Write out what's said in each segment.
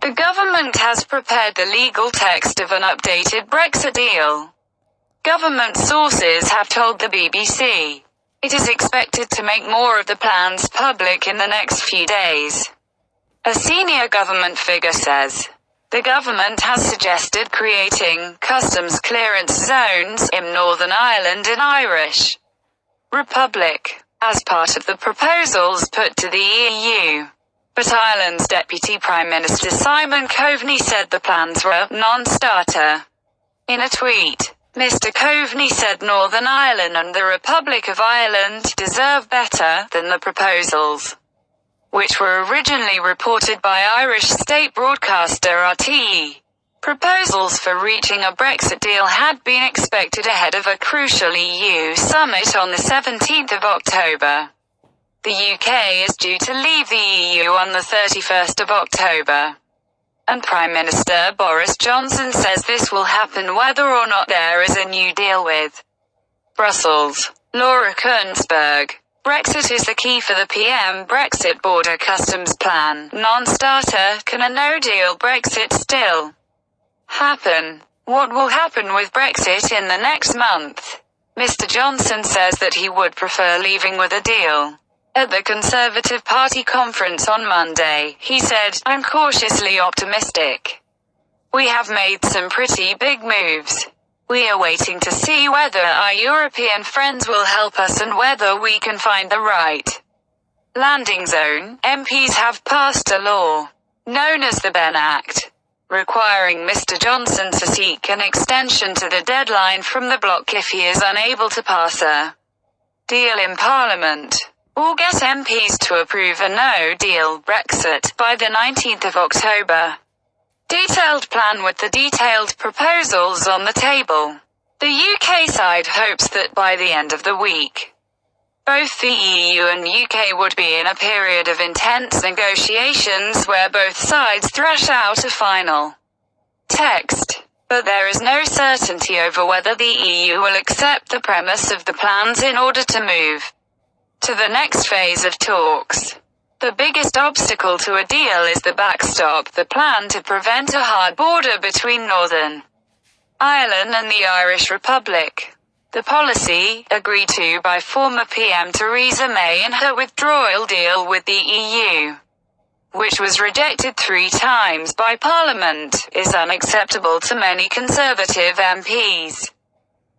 The government has prepared the legal text of an updated Brexit deal. Government sources have told the BBC. It is expected to make more of the plans public in the next few days. A senior government figure says, the government has suggested creating customs clearance zones in Northern Ireland and Irish Republic, as part of the proposals put to the EU. But Ireland's Deputy Prime Minister Simon Coveney said the plans were a non-starter. In a tweet, Mr. Coveney said Northern Ireland and the Republic of Ireland deserve better than the proposals, which were originally reported by Irish state broadcaster RTE. Proposals for reaching a Brexit deal had been expected ahead of a crucial EU summit on the 17th of October. The UK is due to leave the EU on the 31st of October. And Prime Minister Boris Johnson says this will happen whether or not there is a new deal with Brussels. Laura Kuenssberg. Brexit is the key for the PM Brexit border customs plan. Non-starter. Can a no-deal Brexit still happen? What will happen with Brexit in the next month? Mr. Johnson says that he would prefer leaving with a deal. At the Conservative Party conference on Monday, he said, I'm cautiously optimistic. We have made some pretty big moves. We are waiting to see whether our European friends will help us and whether we can find the right landing zone. MPs have passed a law, known as the Ben Act, requiring Mr. Johnson to seek an extension to the deadline from the bloc if he is unable to pass a deal in Parliament, or get MPs to approve a no-deal Brexit by the 19th of October. Detailed plan with the detailed proposals on the table. The UK side hopes that by the end of the week, both the EU and UK would be in a period of intense negotiations where both sides thrash out a final text. But there is no certainty over whether the EU will accept the premise of the plans in order to move to the next phase of talks. The biggest obstacle to a deal is the backstop, the plan to prevent a hard border between Northern Ireland and the Irish Republic. The policy, agreed to by former PM Theresa May in her withdrawal deal with the EU, which was rejected 3 times by Parliament, is unacceptable to many Conservative MPs.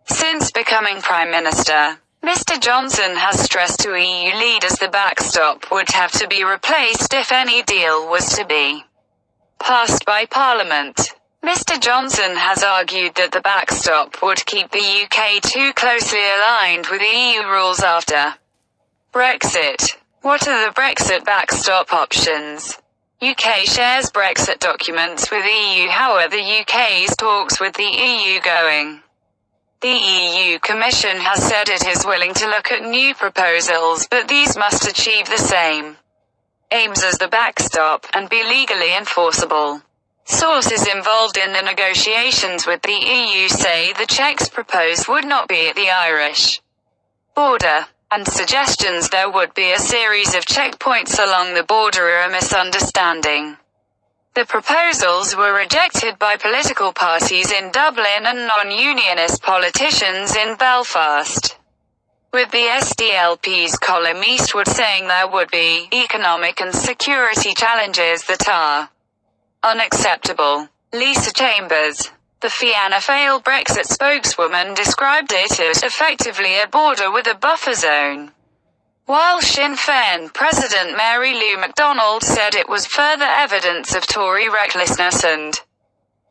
Since becoming Prime Minister, Mr. Johnson has stressed to EU leaders the backstop would have to be replaced if any deal was to be passed by Parliament. Mr. Johnson has argued that the backstop would keep the UK too closely aligned with EU rules after Brexit. What are the Brexit backstop options? UK shares Brexit documents with EU. How are the UK's talks with the EU going? The EU Commission has said it is willing to look at new proposals, but these must achieve the same aims as the backstop, and be legally enforceable. Sources involved in the negotiations with the EU say the checks proposed would not be at the Irish border, and suggestions there would be a series of checkpoints along the border are a misunderstanding. The proposals were rejected by political parties in Dublin and non-unionist politicians in Belfast, with the SDLP's Colm Eastwood saying there would be economic and security challenges that are unacceptable. Lisa Chambers, the Fianna Fáil Brexit spokeswoman, described it as effectively a border with a buffer zone, while Sinn Féin President Mary Lou MacDonald said it was further evidence of Tory recklessness and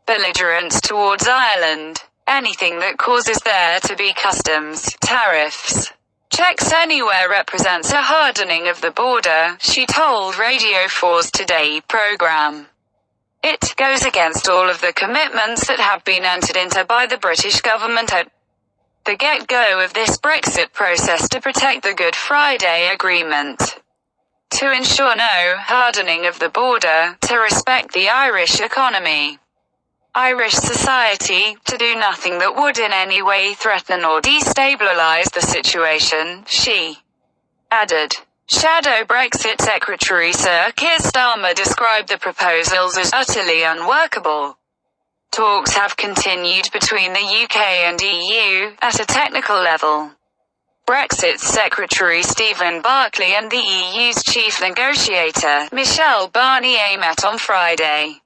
belligerence towards Ireland. Anything that causes there to be customs, tariffs, checks anywhere represents a hardening of the border, she told Radio 4's Today programme. It goes against all of the commitments that have been entered into by the British government at the get-go of this Brexit process to protect the Good Friday Agreement, to ensure no hardening of the border, to respect the Irish economy, Irish society, to do nothing that would in any way threaten or destabilize the situation, she added. Shadow Brexit Secretary Sir Keir Starmer described the proposals as utterly unworkable. Talks have continued between the UK and EU, at a technical level. Brexit Secretary Stephen Barclay and the EU's chief negotiator, Michel Barnier, met on Friday.